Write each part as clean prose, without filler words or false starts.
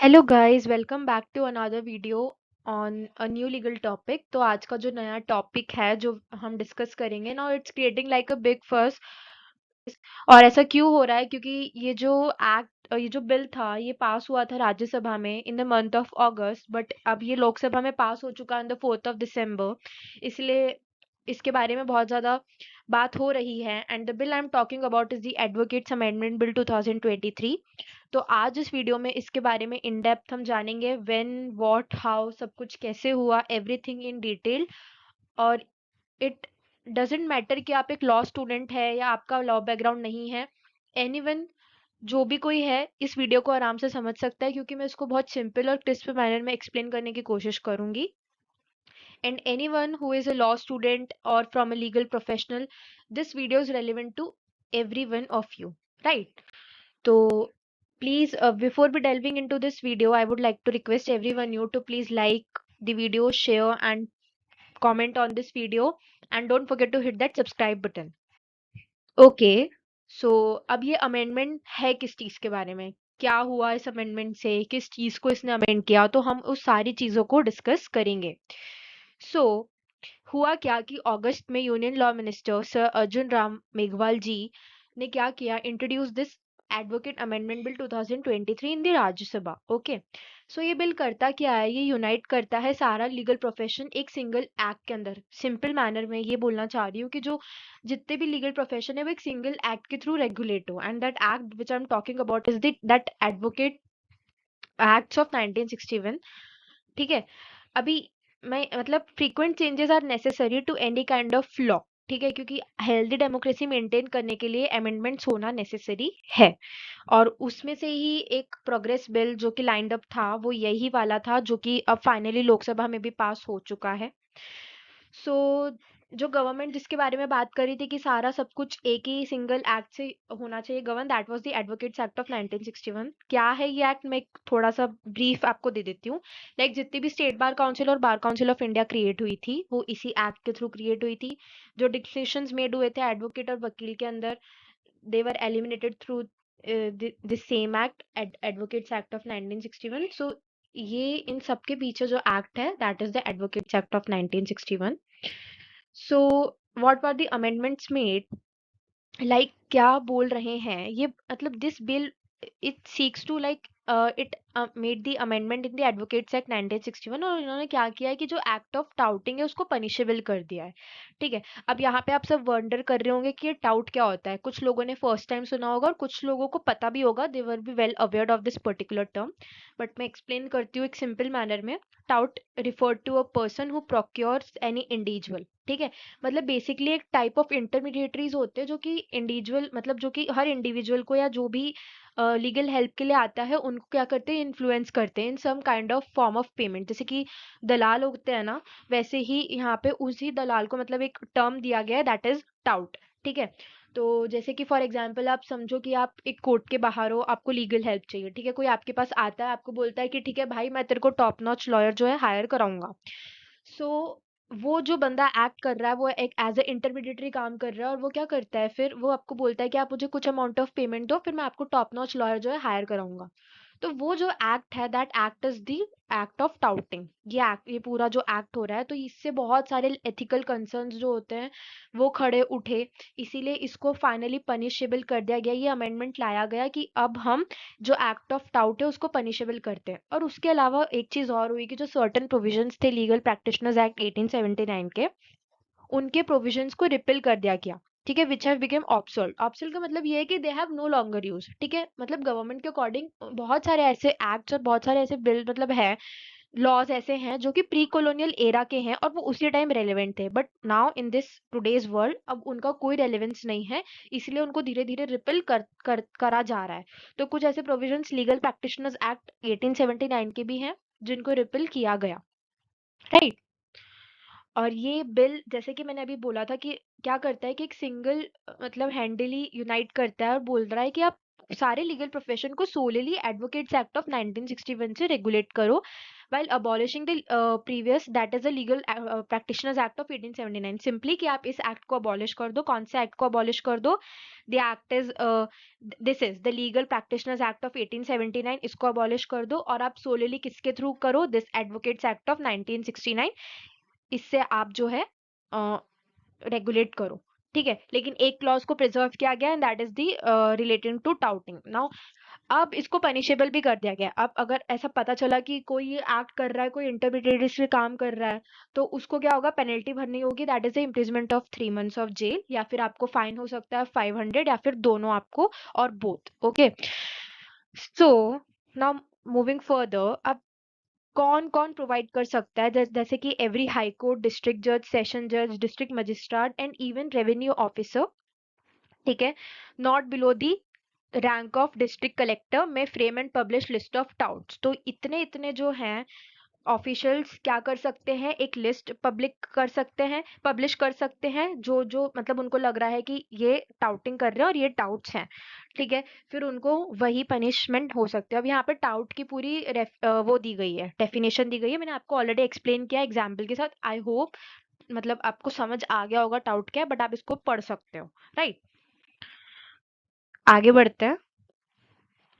Hello guys, welcome back to another video on a new legal topic. तो आज का जो नया टॉपिक है जो हम डिस्कस करेंगे now, it's creating like a big फर्स। और ऐसा क्यों हो रहा है? क्योंकि ये जो बिल था ये पास हुआ था राज्यसभा में in the month of August, but अब ये लोकसभा में पास हो चुका है on the 4th of December. इसलिए इसके बारे में बहुत ज़्यादा बात हो रही है। And the bill I am talking about is the advocates amendment bill 2023। तो आज इस वीडियो में इसके बारे में इन डेप्थ हम जानेंगे व्हेन, व्हाट, हाउ, सब कुछ कैसे हुआ, एवरीथिंग इन डिटेल। और इट डजेंट मैटर कि आप एक लॉ स्टूडेंट है या आपका लॉ बैकग्राउंड नहीं है। एनीवन, जो भी कोई है इस वीडियो को आराम से समझ सकता है, क्योंकि मैं इसको बहुत सिंपल और क्रिस्प मैनर में एक्सप्लेन करने की कोशिश करूंगी। And anyone who is a law student और from a legal professional, this video is relevant to every one of you, right? So please, before we delving into this video, I would like to request everyone you to please like the video, share and comment on this video, and don't forget to hit that subscribe button. Okay, so अब ये amendment है किस चीज के बारे में, क्या हुआ इस अमेंडमेंट से, किस चीज को इसने अमेंड किया, तो हम उस सारी चीजों को डिस्कस करेंगे। सो हुआ क्या कि अगस्त में union law minister sir Arjun Ram Meghwal ji ने क्या किया, introduce this advocate amendment bill 2023 in the Rajya Sabha. Okay, so ये बिल करता क्या है? ये यूनाइट करता है सारा लीगल प्रोफेशन एक सिंगल एक्ट के अंदर। सिंपल मैनर में ये बोलना चाह रही हूँ कि जो जितने भी लीगल प्रोफेशन है वो एक सिंगल एक्ट के थ्रू रेगुलेट हो। And that act which I am talking about is that advocate acts of 1961। ठीक है, अभी मैं मतलब frequent changes are necessary to any kind of law. ठीक है, क्योंकि हेल्दी डेमोक्रेसी मेंटेन करने के लिए अमेंडमेंट्स होना नेसेसरी है। और उसमें से ही एक प्रोग्रेस बिल जो कि लाइंड अप था वो यही वाला था, जो कि अब फाइनली लोकसभा में भी पास हो चुका है। सो जो गवर्नमेंट जिसके बारे में बात करी थी कि सारा सब कुछ एक ही सिंगल एक्ट से होना चाहिए govern, that was the advocates act of 1961। क्या है ये एक्ट? मैं एक थोड़ा सा ब्रीफ आपको दे देती हूँ। लाइक जितनी भी स्टेट बार काउंसिल और bar council of India create हुई थी वो इसी एक्ट के थ्रू क्रिएट हुई थी। जो डिस्टिंक्शंस मेड हुए थे एडवोकेट और वकील के अंदर, they were eliminated through the same act, advocates act of 1961। so ये इन सब के पीछे जो एक्ट है that is the advocates act of 1961। so what were the amendments made? Like क्या बोल रहे हैं ये, मतलब this bill it seeks to like it made the amendment in the advocates act 1961। और इन्होंने क्या किया है कि जो एक्ट ऑफ टाउटिंग है उसको पनिशेबल कर दिया है। ठीक है, अब यहाँ पे आप सब वंडर कर रहे होंगे कि ये टाउट क्या होता है। कुछ लोगों ने फर्स्ट टाइम सुना होगा और कुछ लोगों को पता भी होगा, they were be well aware of this particular term. But मैं एक्सप्लेन करती हूँ एक सिंपल मैनर में। Tout refer to a person who procures any individual. ठीक है, मतलब बेसिकली एक टाइप ऑफ इंटरमीडिएटरीज होते हैं जो कि इंडिविजुअल, मतलब जो कि हर इंडिविजुअल को या जो भी लीगल हेल्प के लिए आता है उनको क्या करते हैं, इन्फ्लुएंस करते हैं in some kind of form of payment. जैसे कि दलाल होते हैं ना, वैसे ही यहाँ पे उसी दलाल को मतलब एक टर्म दिया गया है दैट इज टाउट। ठीक है, तो जैसे कि फॉर एग्जांपल आप समझो कि आप एक कोर्ट के बाहर हो, आपको लीगल हेल्प चाहिए। ठीक है, कोई आपके पास आता है, आपको बोलता है कि ठीक है भाई मैं तेरे को टॉप नॉच लॉयर जो है हायर कराऊंगा। सो वो जो बंदा एक्ट कर रहा है वो एक एज ए इंटरमीडिएटरी काम कर रहा है, और वो क्या करता है फिर वो आपको बोलता है कि आप मुझे कुछ अमाउंट ऑफ पेमेंट दो, फिर मैं आपको टॉप नॉच लॉयर जो है हायर कराऊंगा। तो वो जो एक्ट है that act is the act of touting. ये पूरा जो एक्ट हो रहा है, तो इससे बहुत सारे एथिकल कंसर्न्स जो होते हैं वो खड़े उठे। इसीलिए इसको फाइनली पनिशेबल कर दिया गया, ये अमेंडमेंट लाया गया कि अब हम जो एक्ट ऑफ टाउट है उसको पनिशेबल करते हैं। और उसके अलावा एक चीज और हुई कि जो सर्टेन प्रोविजंस थे लीगल प्रैक्टिशनर्स एक्ट 1879 के, उनके प्रोविजंस को रिपेल कर दिया गया। ठीक है, विच हैव बिकम ऑब्सोल्ट। ऑब्सोल्ट का मतलब ये है कि they have no longer use. ठीक है, मतलब गवर्नमेंट के अकॉर्डिंग बहुत सारे ऐसे एक्ट्स और बहुत सारे ऐसे बिल मतलब है, लॉज ऐसे हैं जो कि प्री कॉलोनियल एरा के हैं और वो उसी टाइम रेलेवेंट थे, but now in this today's world अब उनका कोई रेलेवेंस नहीं है। इसलिए उनको धीरे धीरे रिपेल करा जा रहा है। तो कुछ ऐसे प्रोविजंस लीगल प्रैक्टिशनर्स एक्ट 1879 के भी हैं जिनको रिपेल किया गया, राइट? और ये बिल जैसे कि मैंने अभी बोला था कि क्या करता है कि एक सिंगल मतलब हैंडली यूनाइट करता है और बोल रहा है कि आप सारे लीगल प्रोफेशन को सोलेली एडवोकेट्स एक्ट ऑफ 1961 से रेगुलेट करो। while abolishing the previous, that is the legal practitioners act of 1879. Simply कि आप इस एक्ट को abolish कर दो. कौन से एक्ट को abolish कर दो? The act is this is the legal practitioners act of 1879. इसको abolish कर दो और आप solely किसके थ्रू करो? This advocates act of 1969. इससे आप जो है रेगुलेट करो. ठीक है, लेकिन एक क्लॉज को प्रिजर्व किया गया and that is the relating to touting. Now अब इसको पनिशेबल भी कर दिया गया. अब अगर ऐसा पता चला कि कोई ये एक्ट कर रहा है, कोई इंटरमीडिएट काम कर रहा है, तो उसको क्या होगा? पेनल्टी भरनी होगी. That is the imprisonment of 3 months of jail, या फिर आपको फाइन हो सकता है 500, या फिर दोनों आपको, और both. Okay, so now moving further, अब कौन कौन प्रोवाइड कर सकता है? जैसे कि एवरी हाई कोर्ट, डिस्ट्रिक्ट जज, सेशन जज, district magistrate and even revenue officer. ठीक है, not below the rank of district collector में frame and publish list of touts. तो इतने इतने जो हैं ऑफिशियल्स क्या कर सकते हैं? एक लिस्ट पब्लिक कर सकते हैं, पब्लिश कर सकते हैं, जो जो मतलब उनको लग रहा है कि ये टाउटिंग कर रहे हैं और ये टाउट्स हैं. ठीक है, फिर उनको वही पनिशमेंट हो सकते हैं. अब यहाँ पे टाउट की पूरी वो दी गई है, डेफिनेशन दी गई है. मैंने आपको ऑलरेडी एक्सप्लेन किया एग्जाम्पल के साथ. आई होप मतलब आपको समझ आ गया होगा टाउट क्या है, बट आप इसको पढ़ सकते हो. राइट, आगे बढ़ते हैं.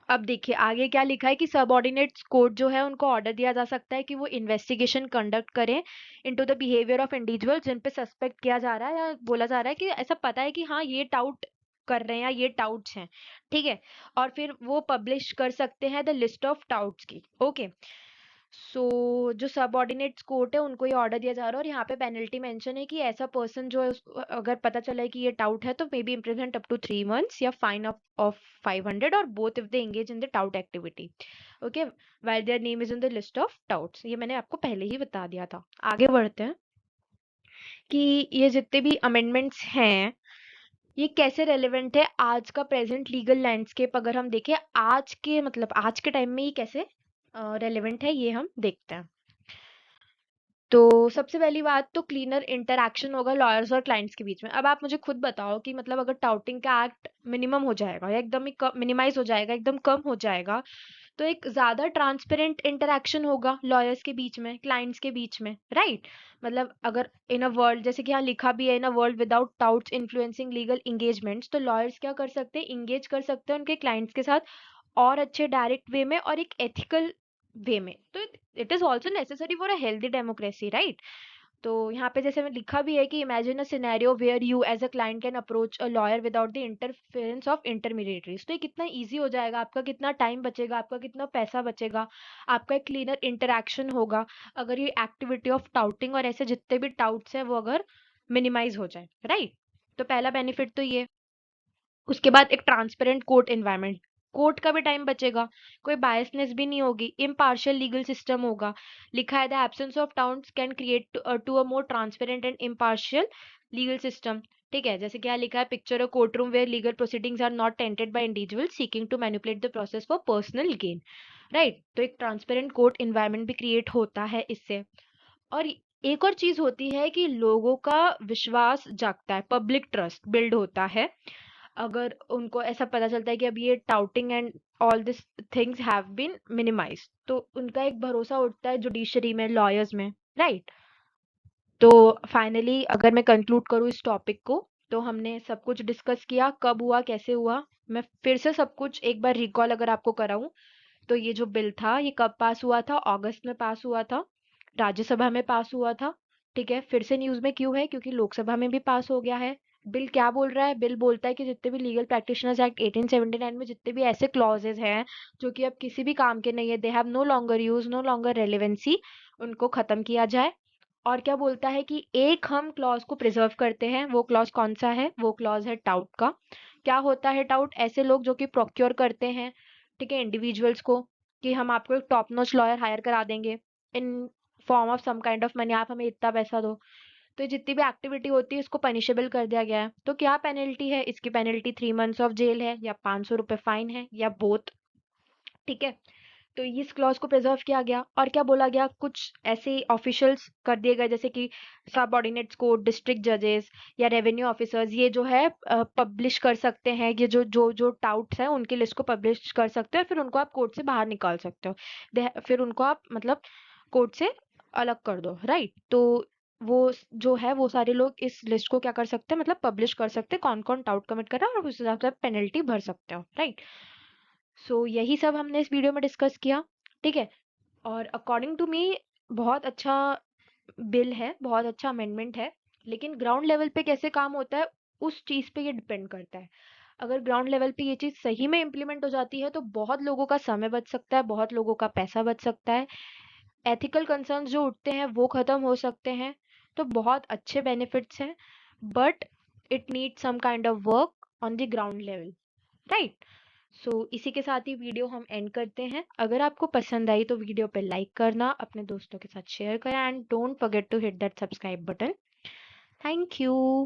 अब देखिए आगे क्या लिखा है कि सबऑर्डिनेट्स कोर्ट जो है उनको ऑर्डर दिया जा सकता है कि वो इन्वेस्टिगेशन कंडक्ट करें into the behaviour of individual जिन पे सस्पेक्ट किया जा रहा है या बोला जा रहा है कि ऐसा पता है कि हाँ ये टाउट कर रहे हैं या ये टाउट्स हैं. ठीक है, और फिर वो पब्लिश कर सकते हैं द लिस्ट ऑफ टाउट्स की. ओके, सो जो सबऑर्डिनेट्स कोर्ट है उनको ये ऑर्डर दिया जा रहा है, और यहाँ पे पेनल्टी मेंशन है कि ऐसा पर्सन जो है अगर पता चला है कि ये टाउट है तो may be imprisonment up to 3 months या फाइन ऑफ 500, और both if they engage in the tout activity. Okay, while their name is in the list of touts. ये मैंने आपको पहले ही बता दिया था. आगे बढ़ते हैं कि ये जितने भी अमेंडमेंट्स हैं ये कैसे रेलेवेंट है आज का प्रेजेंट लीगल लैंडस्केप. अगर हम देखें आज के मतलब आज के टाइम में ये कैसे रेलेवेंट है, ये हम देखते हैं. तो सबसे पहली बात तो क्लीनर इंटरैक्शन होगा लॉयर्स और क्लाइंट्स के बीच में. अब आप मुझे खुद बताओ कि मतलब अगर टाउटिंग का एक्ट मिनिमम हो जाएगा या एकदम ही मिनिमाइज हो जाएगा, एकदम कम हो जाएगा, तो एक ज्यादा ट्रांसपेरेंट इंटरैक्शन होगा लॉयर्स के बीच में, क्लाइंट्स के बीच में. राइट, मतलब अगर इन अ वर्ल्ड, जैसे कि यहाँ लिखा भी है, in a world without touts influencing legal engagements, तो लॉयर्स क्या कर सकते हैं? इंगेज कर सकते हैं उनके क्लाइंट्स के साथ और अच्छे डायरेक्ट वे में और एक एथिकल वे में. तो it is also necessary for a healthy democracy. Right, तो यहाँ पे जैसे में लिखा भी है कि imagine a scenario where you as a client can approach a lawyer without the interference of intermediaries. तो ये कितना इजी हो जाएगा, आपका कितना टाइम बचेगा, आपका कितना पैसा बचेगा, आपका एक क्लीनर इंटरेक्शन होगा अगर ये एक्टिविटी ऑफ टाउटिंग और ऐसे जितने भी टाउट्स हैं वो अगर मिनिमाइज हो जाए. राइट, तो पहला बेनिफिट तो ये. उसके बाद एक ट्रांसपेरेंट कोर्ट एनवायरनमेंट, कोर्ट का भी टाइम बचेगा, कोई बायसनेस भी नहीं होगी, इम्पार्शियल लीगल सिस्टम होगा. लिखा है the absence of touts can create to a more transparent and impartial legal system. ठीक है, जैसे क्या लिखा है? Picture a court room where legal proceedings are not tainted by individual seeking to manipulate the process for personal gain. Right, तो एक transparent court environment भी create होता है इससे. और एक और चीज होती है कि लोगों का विश्वास जागता है, पब्लिक ट्रस्ट बिल्ड होता है अगर उनको ऐसा पता चलता है कि अब ये touting and all this things have been minimised. तो उनका एक भरोसा उठता है जुडिशरी में, लॉयर्स में. राइट, तो फाइनली अगर मैं कंक्लूड करूँ इस टॉपिक को, तो हमने सब कुछ डिस्कस किया, कब हुआ, कैसे हुआ. मैं फिर से सब कुछ एक बार रिकॉल अगर आपको कराऊं, तो ये जो बिल था ये कब पास हुआ था? अगस्त में पास हुआ था, राज्यसभा में पास हुआ था. ठीक है, फिर से न्यूज में क्यों है? क्योंकि लोकसभा में भी पास हो गया है. बिल क्या बोल रहा है? बिल बोलता है कि जितने भी लीगल प्रैक्टिशनर्स एक्ट 1879 में जितने भी ऐसे क्लॉजेज हैं जो कि अब किसी भी काम के नहीं है, they have no longer use, no longer relevancy, उनको खत्म किया जाए. और क्या बोलता है कि एक हम क्लॉज को प्रिजर्व करते हैं. वो क्लॉज कौन सा है? वो क्लॉज है टाउट का. क्या होता है टाउट? ऐसे लोग जो कि प्रोक्योर करते हैं, ठीक है, इंडिविजुअल्स को, कि हम आपको एक टॉप नॉच लॉयर हायर करा देंगे in form of some kind of money, आप हमें इतना पैसा दो. तो ये जितनी भी एक्टिविटी होती है इसको पनिशेबल कर दिया गया है. तो क्या पेनल्टी है? इसकी पेनल्टी 3 months ऑफ जेल है या 500 रुपए फाइन है या बोथ. ठीक है, तो इस क्लॉज को प्रिजर्व किया गया. और क्या बोला गया? कुछ ऐसे ऑफिशियल्स कर दिए गए जैसे कि सबऑर्डिनेट्स कोर्ट, डिस्ट्रिक्ट जजेस या रेवेन्यू ऑफिसर्स, ये जो है पब्लिश कर सकते हैं, ये जो जो जो टाउट्स हैं उनकी लिस्ट को पब्लिश कर सकते हो, फिर उनको आप कोर्ट से बाहर निकाल सकते हो. फिर उनको आप मतलब कोड से अलग कर दो, राइट? तो वो जो है वो सारे लोग इस लिस्ट को क्या कर सकते हैं, मतलब पब्लिश कर सकते हैं कौन कौन डाउट कमिट कर रहा है, और उस हिसाब से पेनल्टी भर सकते हो, राइट? सो यही सब हमने इस वीडियो में डिस्कस किया, ठीक है? और अकॉर्डिंग टू मी बहुत अच्छा बिल है, बहुत अच्छा अमेंडमेंट है, लेकिन ग्राउंड लेवल पे कैसे काम होता है उस चीज पे ये डिपेंड करता है। अगर ग्राउंड लेवल पे ये चीज सही में इम्प्लीमेंट हो जाती है तो बहुत लोगों का समय बच सकता है, बहुत लोगों का पैसा बच सकता है, एथिकल कंसर्न्स जो उठते हैं वो खत्म हो सकते हैं। तो बहुत अच्छे बेनिफिट्स हैं, but it need some kind of work on the ground level, right? So इसी के साथ ही वीडियो हम एंड करते हैं। अगर आपको पसंद आई तो वीडियो पे लाइक करना, अपने दोस्तों के साथ शेयर करें, and don't forget to hit that subscribe button. Thank you.